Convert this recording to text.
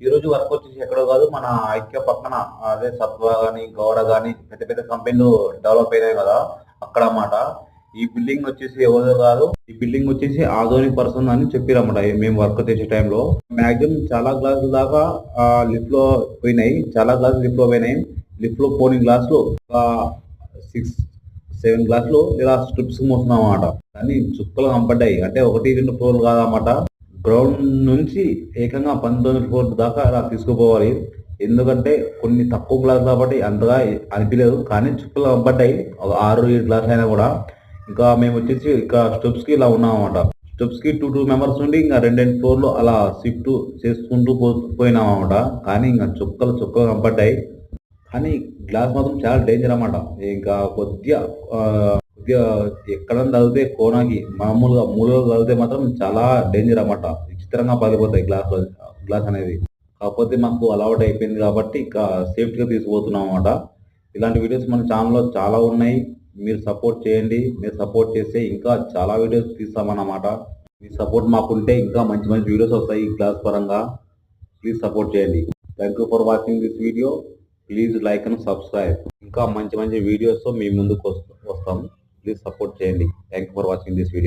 ఈ రోజు వర్క్ వచ్చేసి ఎక్కడో కాదు, మన ఐక్య పక్కన, అదే సత్వ గాని, గౌడ గాని పెద్ద పెద్ద కంపెనీలు డెవలప్ అయినాయి కదా, అక్కడ అన్నమాట. ఈ బిల్డింగ్ వచ్చేసి ఎవరో కాదు, ఈ బిల్డింగ్ వచ్చేసి ఆధోనిక్ పర్సన్ అని చెప్పారన్నమాట మేము వర్క్ చేసే టైంలో. మాక్సిమం చాలా గ్లాసులు దాకా లిఫ్ట్ లో పోయినాయి, చాలా గ్లాసులు లిఫ్ట్ లో పోయినాయి. లిఫ్ట్ లో పోని గ్లాసులు 6-7 గ్లాసులు ఇలా స్ట్రిప్స్ మోస్తున్నాం అన్నమాట. కానీ చుక్కలు కనపడ్డాయి, అంటే 1-2 ఫ్లోర్లు కాదన్నమాట. గ్రౌండ్ నుంచి ఏకంగా 19 ఫ్లోర్ దాకా అలా తీసుకుపోవాలి. ఎందుకంటే కొన్ని తక్కువ గ్లాసులు కాబట్టి అంతగా అనిపించలేదు, కానీ చుక్కలు కనపడ్డాయి. ఒక 6-7 గ్లాసులు అయినా కూడా. ఇంకా మేము వచ్చేసి ఇక్కడ స్టెప్స్ కి ఇలా ఉన్నాం అన్నమాట. స్టెప్స్ కి 2 మెంబర్స్ నుండి ఇంకా 2 ఫ్లోర్లు అలా షిఫ్ట్ చేసుకుంటూ పోయినాం అన్నమాట. కానీ ఇంకా చుక్కలు చుక్కలు కనపడ్డాయి. కానీ గ్లాస్ మాత్రం చాలా డేంజర్ అన్నమాట. ఇంకా కొద్దిగా కొద్దిగా ఎక్కడన్నా తగిలితే కోనాకి, మామూలుగా మూలలో తగిలితే మాత్రం చాలా డేంజర్ అన్నమాట. విచిత్రంగా పగిలిపోతాయి గ్లాస్ అనేది. కాకపోతే మాకు అలవాటు అయిపోయింది కాబట్టి ఇక సేఫ్టీగా తీసుకుపోతున్నాం అన్నమాట. ఇలాంటి వీడియోస్ మన ఛానల్లో చాలా ఉన్నాయి. మీరు సపోర్ట్ చేయండి. మీరు సపోర్ట్ చేస్తే ఇంకా చాలా వీడియోస్ తీస్తామన్నమాట. మీ సపోర్ట్ మాకుంటే ఇంకా మంచి మంచి వీడియోస్ వస్తాయి ఈ గ్లాస్ పరంగా. ప్లీజ్ సపోర్ట్ చేయండి. Thank you for watching this video. Please like and subscribe. ఇంకా మంచి మంచి వీడియోస్తో మీ ముందుకు వస్తాం. ప్లీజ్ సపోర్ట్ చేయండి. Thank you for watching this video.